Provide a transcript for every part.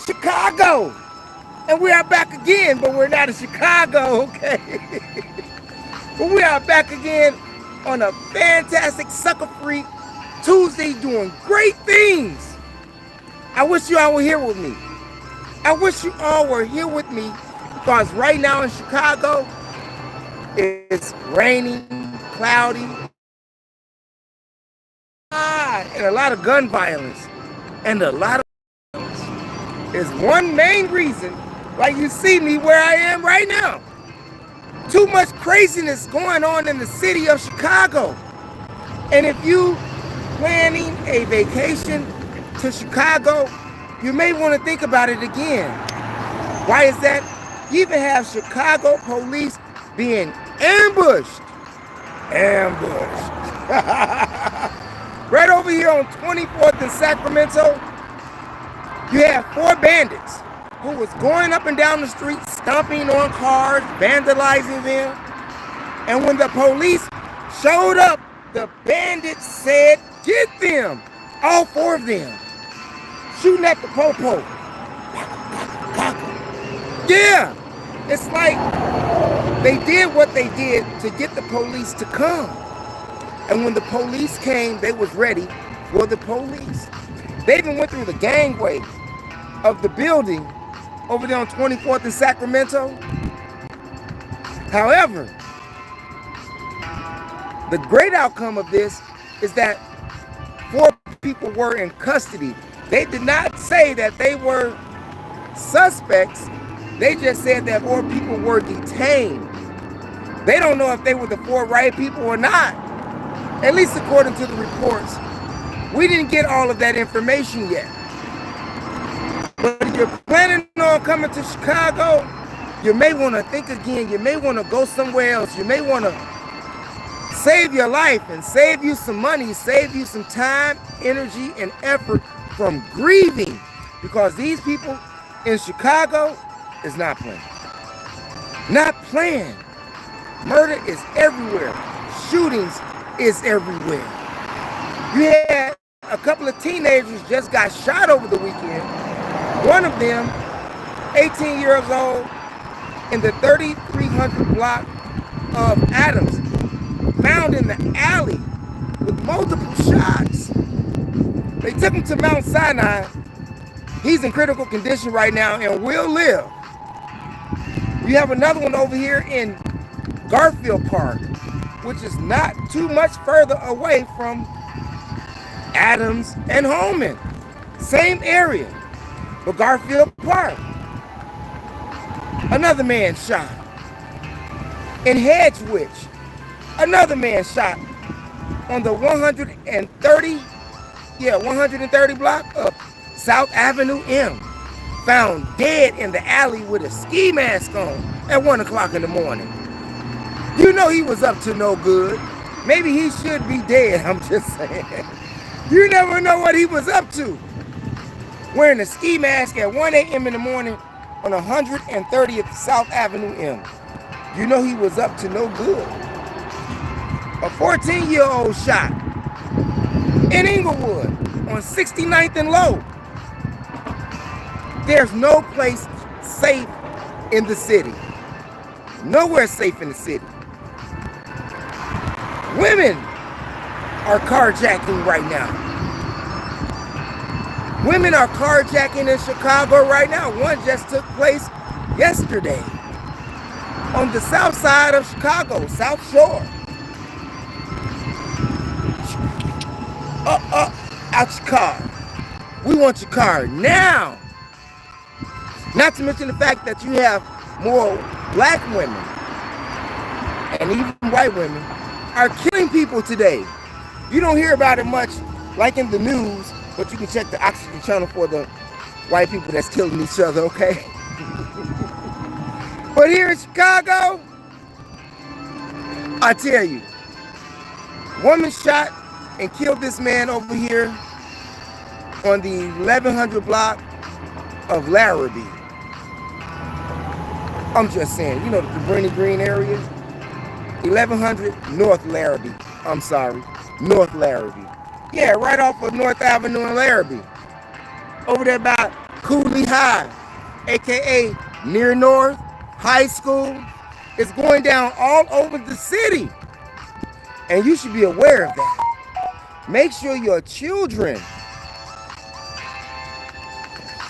Chicago. And we are back again, but we're not in Chicago, okay? But we are back again on a fantastic sucker-free Tuesday doing great things. I wish you all were here with me. I wish you all were here with me because right now in Chicago, it's raining, cloudy, and a lot of gun violence. And a lot of is one main reason why you see me where I am right now. Too much craziness going on in the city of Chicago. And if you planning a vacation to Chicago, you may want to think about it again. Why is that? You even have Chicago police being ambushed. Right over here on 24th and Sacramento, you have 4 bandits who was going up and down the street, stomping on cars, vandalizing them. And when the police showed up, the bandits said, "Get them!" All 4 of them. Shooting at the popo. Yeah, it's like they did what they did to get the police to come. And when the police came, they was ready for the police. They even went through the gangway of the building over there on 24th and Sacramento. However, the great outcome of this is that 4 people were in custody. They did not say that they were suspects. They just said that 4 people were detained. They don't know if they were the 4 right people or not, at least according to the reports. We didn't get all of that information yet. But if you're planning on coming to Chicago, you may want to think again. You may want to go somewhere else. You may want to save your life and save you some money, save you some time, energy, and effort from grieving, because these people in Chicago is not playing. Not playing. Murder is everywhere. Shootings is everywhere. You had a couple of teenagers just got shot over the weekend. One of them, 18 years old, in the 3300 block of Adams, found in the alley with multiple shots. They took him to Mount Sinai. He's in critical condition right now and will live. You have another one over here in Garfield Park, which is not too much further away from Adams and Holman. Same area, but Garfield Park. Another man shot. In Hedgewich, another man shot on the 130 block of South Avenue M. Found dead in the alley with a ski mask on at 1 o'clock in the morning. You know he was up to no good. Maybe he should be dead, I'm just saying. You never know what he was up to. Wearing a ski mask at 1 a.m. in the morning on 130th South Avenue M. You know he was up to no good. A 14-year-old shot in Inglewood on 69th and Low. There's no place safe in the city. Nowhere safe in the city. Women are carjacking right now. Women are carjacking in Chicago right now. One just took place yesterday on the south side of Chicago, South Shore. Out your car. We want your car now. Not to mention the fact that you have more black women and even white women are killing people today. You don't hear about it much like in the news, but you can check the Oxygen channel for the white people that's killing each other, okay? But here in Chicago, I tell you, woman shot and killed this man over here on the 1100 block of Larrabee. I'm just saying, you know the Cabrini Green area? 1100 North Larrabee. I'm sorry, North Larrabee. Yeah, right off of North Avenue in Larrabee. Over there by Cooley High, aka Near North High School, is going down all over the city. And you should be aware of that. Make sure your children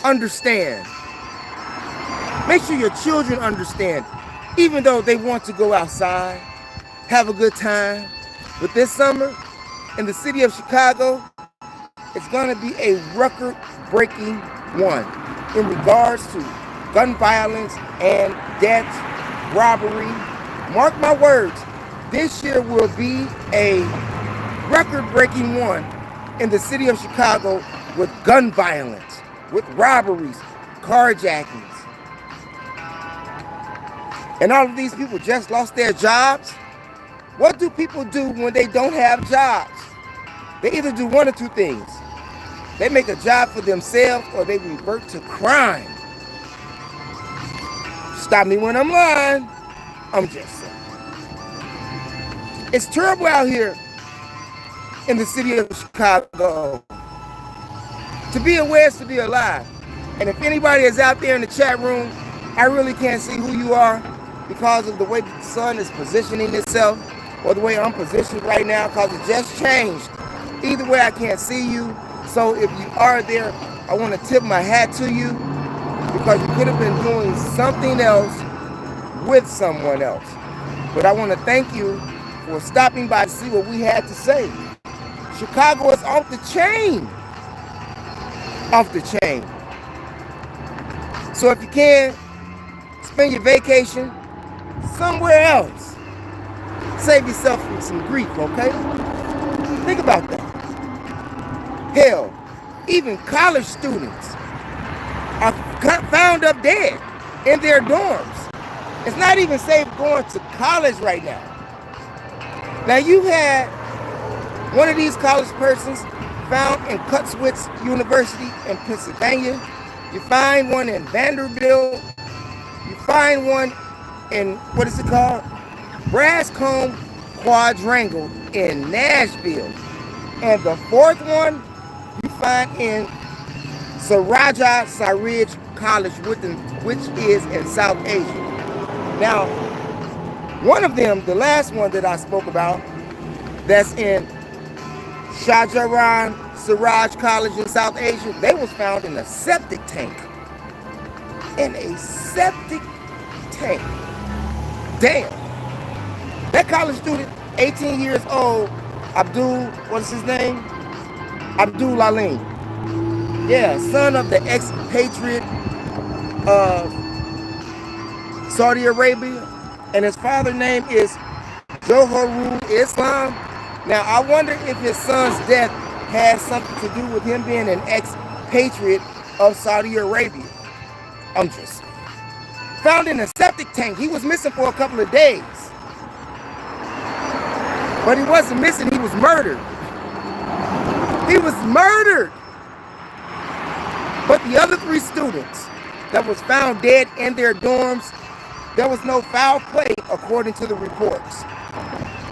understand. Make sure your children understand, even though they want to go outside, have a good time. But this summer, in the city of Chicago, it's going to be a record-breaking one in regards to gun violence and deaths, robbery. Mark my words, this year will be a record-breaking one in the city of Chicago with gun violence, with robberies, carjackings. And all of these people just lost their jobs. What do people do when they don't have jobs? They either do one or two things. They make a job for themselves or they revert to crime. Stop me when I'm lying. I'm just saying. It's terrible out here in the city of Chicago. To be aware is to be alive. And if anybody is out there in the chat room, I really can't see who you are because of the way the sun is positioning itself or the way I'm positioned right now because it just changed. Either way, I can't see you. So if you are there, I want to tip my hat to you because you could have been doing something else with someone else. But I want to thank you for stopping by to see what we had to say. Chicago is off the chain. Off the chain. So if you can, spend your vacation somewhere else. Save yourself from some grief, okay? Think about that. Hell, even college students are found up dead in their dorms. It's not even safe going to college right now. Now you had one of these college persons found in Cutzwitz University in Pennsylvania. You find one in Vanderbilt. You find one in, what is it called? Brascombe Quadrangle in Nashville. And the fourth one you find in Saraja Saridge College, which is in South Asia. Now, one of them, the last one that I spoke about, that's in Shahjahan Siraj College in South Asia, they was found in a septic tank. In a septic tank. Damn. That college student, 18 years old, Abdul, what's his name? Abdul Alim. Yeah, son of the expatriate of Saudi Arabia. And his father's name is Johorul Islam. Now, I wonder if his son's death has something to do with him being an expatriate of Saudi Arabia. I'm just saying. Found in a septic tank. He was missing for a couple of days. But he wasn't missing, he was murdered. He was murdered. But the other three students that was found dead in their dorms, there was no foul play according to the reports.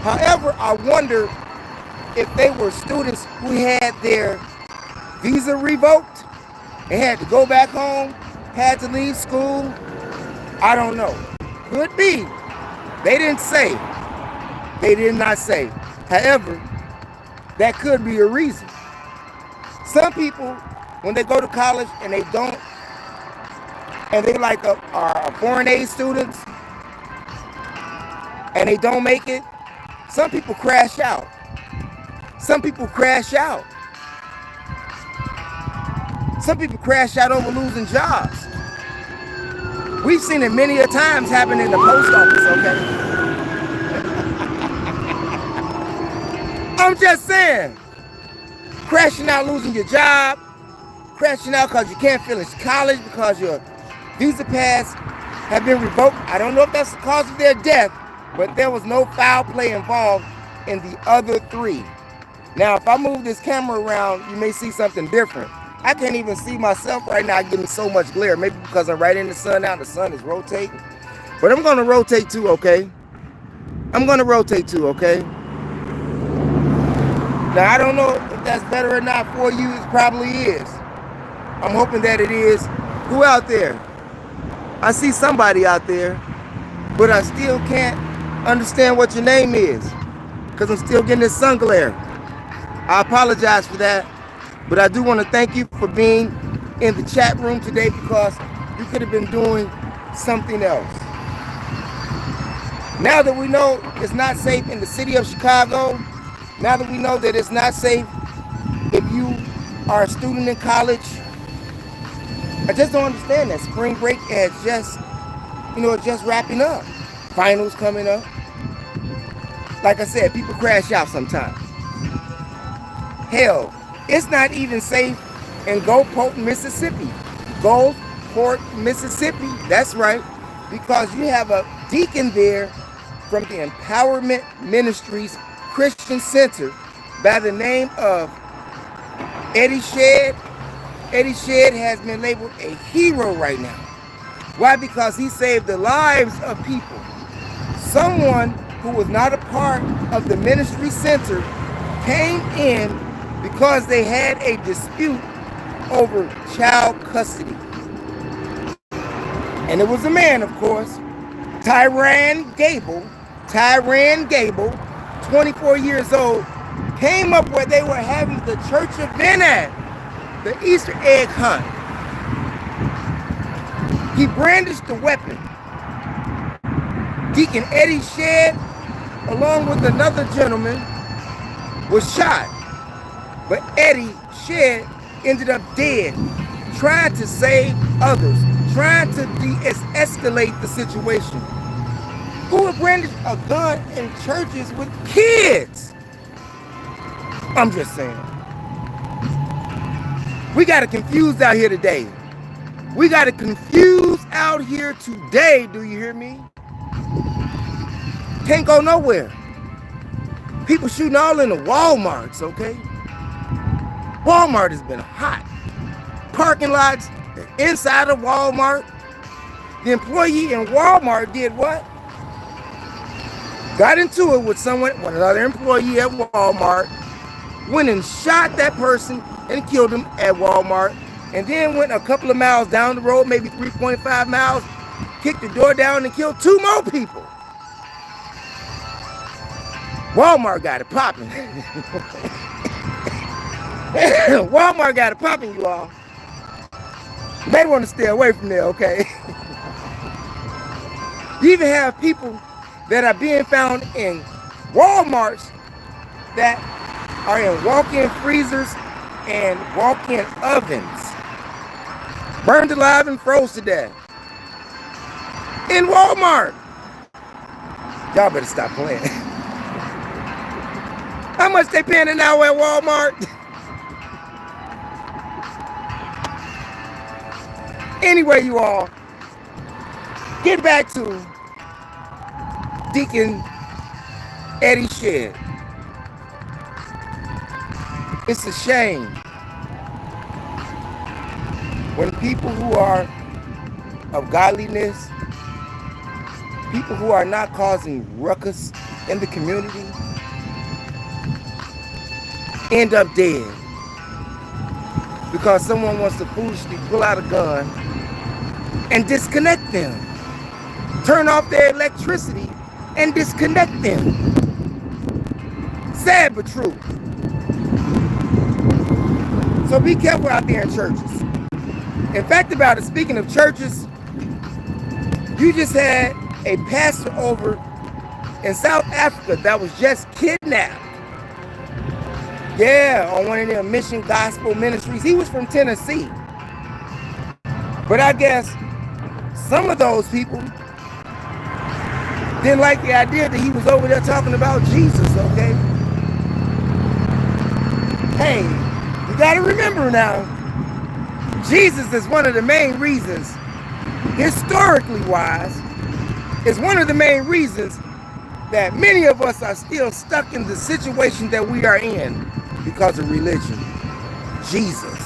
However, I wonder if they were students who had their visa revoked and had to go back home, had to leave school. I don't know. Could be. They didn't say. They did not say. However, that could be a reason. Some people, when they go to college and they don't, and they like are foreign aid students, and they don't make it, some people crash out. Some people crash out. Some people crash out over losing jobs. We've seen it many a times happen in the post office, okay? I'm just saying, crashing out, losing your job, crashing out because you can't finish college because your visa pass have been revoked. I don't know if that's the cause of their death, but there was no foul play involved in the other three. Now, if I move this camera around, you may see something different. I can't even see myself right now getting so much glare. Maybe because I'm right in the sun now, the sun is rotating. But I'm going to rotate too, okay? I'm going to rotate too, okay? Now, I don't know if that's better or not for you. It probably is. I'm hoping that it is. Who out there? I see somebody out there, but I still can't understand what your name is because I'm still getting this sun glare. I apologize for that, but I do want to thank you for being in the chat room today because you could have been doing something else. Now that we know it's not safe in the city of Chicago, now that we know that it's not safe if you are a student in college, I just don't understand that. Spring break is just, just wrapping up. Finals coming up. Like I said, people crash out sometimes. Hell, it's not even safe in Gulfport, Mississippi. Gulfport, Mississippi, that's right. Because you have a deacon there from the Empowerment Ministries Christian Center by the name of Eddie Shedd. Eddie Shedd has been labeled a hero right now. Why? Because he saved the lives of people. Someone who was not a part of the ministry center came in because they had a dispute over child custody. And it was a man, of course, Tyran Gable, 24 years old, came up where they were having the church event at, the Easter egg hunt. He brandished the weapon. Deacon Eddie Shedd, along with another gentleman, was shot. But Eddie Shedd ended up dead, trying to save others, trying to de-escalate the situation. Who would brandish a gun in churches with kids? I'm just saying. We got it confused out here today. We got it confused out here today, do you hear me? Can't go nowhere. People shooting all in the Walmarts, okay? Walmart has been hot. Parking lots, the inside of Walmart. The employee in Walmart did what? Got into it with another employee at Walmart, went and shot that person and killed him at Walmart, and then went a couple of miles down the road, maybe 3.5 miles, kicked the door down and killed 2 more people. Walmart got it popping. Walmart got it popping, you all. You may want to stay away from there, okay? You even have people that are being found in Walmarts that are in walk-in freezers and walk-in ovens, burned alive and froze to death in Walmart. Y'all better stop playing. How much they paying an hour at Walmart? Anyway, you all, get back to Deacon Eddie Shedd. It's a shame when people who are of godliness, people who are not causing ruckus in the community, end up dead because someone wants to foolishly pull out a gun and disconnect them, turn off their electricity and disconnect them. Sad but true. So be careful out there in churches. In fact about it, speaking of churches, you just had a pastor over in South Africa that was just kidnapped. Yeah, on one of their mission gospel ministries. He was from Tennessee. But I guess some of those people didn't like the idea that he was over there talking about Jesus, okay? Hey, you gotta remember now, Jesus is one of the main reasons, historically wise, is one of the main reasons that many of us are still stuck in the situation that we are in because of religion. Jesus.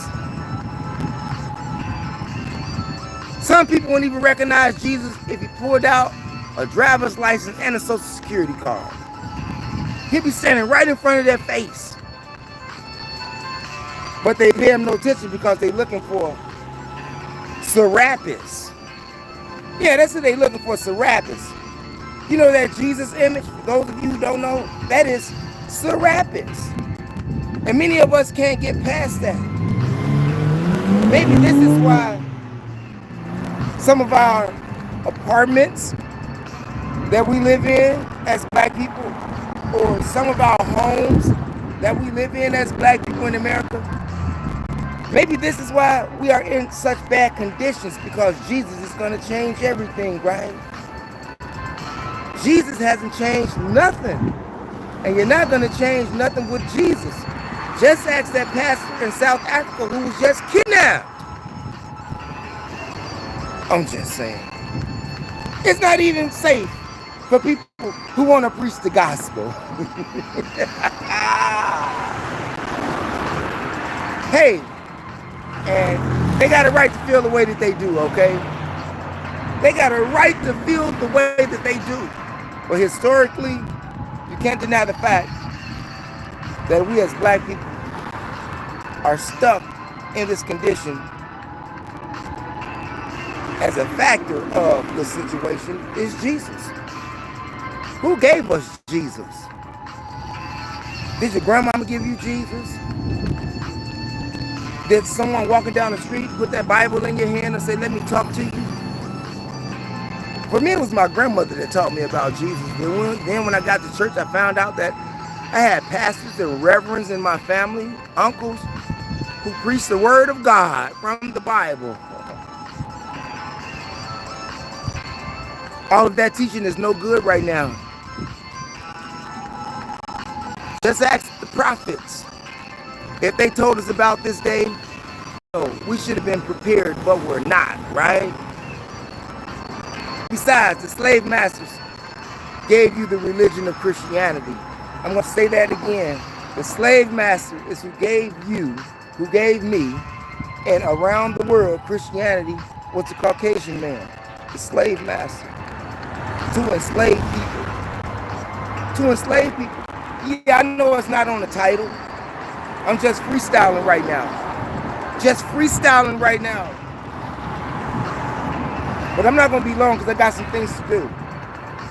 Some people wouldn't even recognize Jesus if he pulled out a driver's license and a social security card. He'd be standing right in front of their face. But they pay them no attention because they're looking for Serapis. Yeah, that's what they're looking for, Serapis. You know that Jesus image? For those of you who don't know, that is Serapis. And many of us can't get past that. Maybe this is why some of our apartments that we live in as black people, or some of our homes that we live in as black people in America, maybe this is why we are in such bad conditions, because Jesus is going to change everything, right? Jesus hasn't changed nothing. And you're not going to change nothing with Jesus. Just ask that pastor in South Africa who was just kidnapped. I'm just saying. It's not even safe for people who want to preach the gospel. Hey, and they got a right to feel the way that they do, okay? They got a right to feel the way that they do. But historically, you can't deny the fact that we as black people are stuck in this condition as a factor of the situation is Jesus. Who gave us Jesus? Did your grandmama give you Jesus? Did someone walking down the street put that Bible in your hand and say, let me talk to you? For me, it was my grandmother that taught me about Jesus. Then when I got to church, I found out that I had pastors and reverends in my family, uncles, who preached the word of God from the Bible. All of that teaching is no good right now. Just ask the prophets. If they told us about this day, we should have been prepared, but we're not, right? Besides, the slave masters gave you the religion of Christianity. I'm going to say that again. The slave master is who gave you, who gave me, and around the world, Christianity was the Caucasian man, the slave master. To enslave people. To enslave people. Yeah, I know it's not on the title. I'm just freestyling right now. Just freestyling right now. But I'm not going to be long because I got some things to do.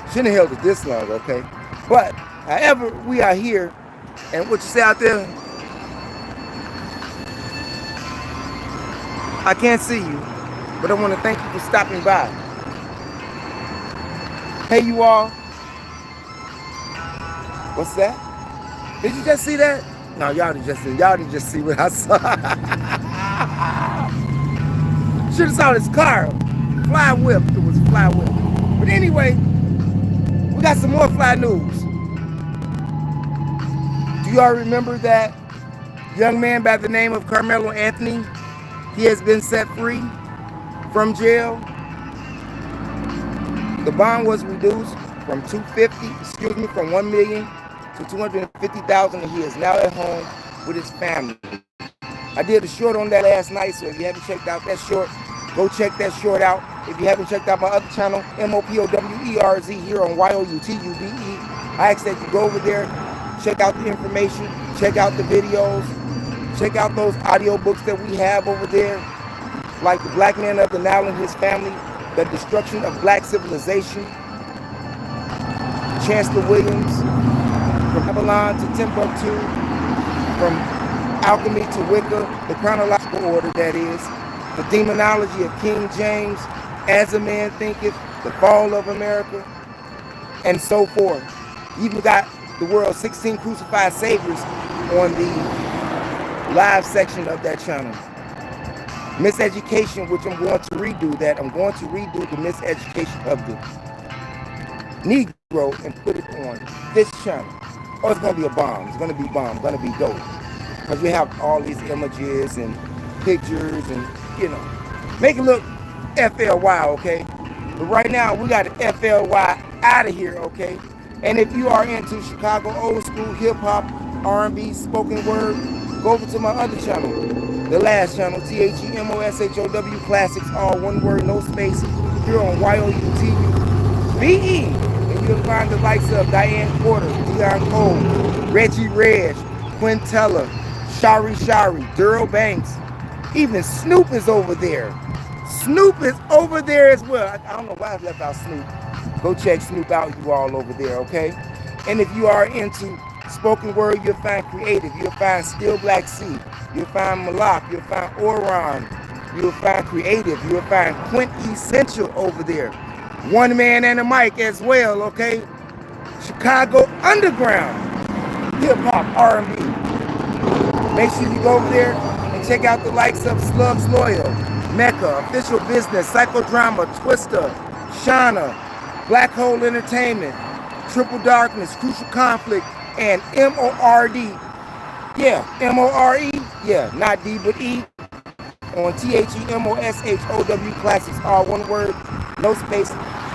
Shouldn't have held it this long, okay? But, however, we are here. And what you say out there? I can't see you, but I want to thank you for stopping by. Hey, you all. What's that? Did you just see that? No, y'all didn't just see what I saw. Should have saw this car. Fly whip. It was a fly whip. But anyway, we got some more fly news. Do y'all remember that young man by the name of Carmelo Anthony? He has been set free from jail. The bond was reduced from from 1 million to 250,000, and he is now at home with his family. I did a short on that last night, so if you haven't checked out that short, go check that short out. If you haven't checked out my other channel, MOPOWERZ here on YOUTUBE, I ask that you go over there, check out the information, check out the videos, check out those audiobooks that we have over there, like The Black Man of the Nile and His Family, The Destruction of Black Civilization, Chancellor Williams, From Babylon to Timbuktu, From Alchemy to Wicca, the chronological order that is, The Demonology of King James, As a Man Thinketh, The Fall of America, and so forth. You even got the world's 16 crucified saviors on the live section of that channel. Miseducation, which I'm going to redo that. I'm going to redo the miseducation of the Negro and put it on this channel. Oh, it's going to be a bomb. It's going to be bomb. It's going to be dope. Because we have all these images and pictures and, you know, make it look FLY, okay? But right now, we got the FLY out of here, okay? And if you are into Chicago old school hip-hop, R&B, spoken word, go over to my other channel, the last channel, THEMOSHOW Classics, all one word, no space, here on YOUTUBE. And you'll find the likes of Diane Porter, Dion Cole, Reggie Reg, Quintella, Shari, Daryl Banks, even Snoop is over there. Snoop is over there as well. I don't know why I left out Snoop. Go check Snoop out, you all over there, okay? And if you are into spoken word, you'll find Creative, you'll find Still Black C, you'll find Malak, you'll find Oron, you'll find Creative, you'll find Quint Essential over there. One Man and a Mic as well, okay? Chicago Underground, hip hop, R&B. Make sure you go over there and check out the likes of Slugs Loyal, Mecca, Official Business, Psychodrama, Twister, Shauna, Black Hole Entertainment, Triple Darkness, Crucial Conflict, and M-O-R-D. Yeah, M-O-R-E. Yeah, not D but E. On THEMOSHOW Classics, all one word, no space,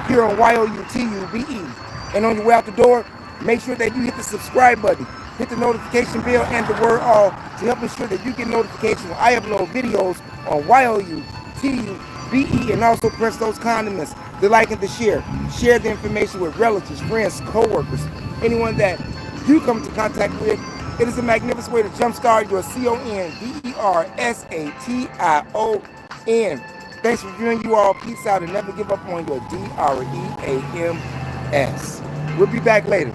here on YOUTUBE. And on your way out the door, make sure that you hit the subscribe button, hit the notification bell and the word all to help ensure that you get notifications when I upload videos on YOUTUBE, and also press those condiments, the like and the share. Share the information with relatives, friends, co-workers, anyone that you come into contact with. It is a magnificent way to jumpstart your CONVERSATION. Thanks for viewing, you all. Peace out and never give up on your DREAMS. We'll be back later.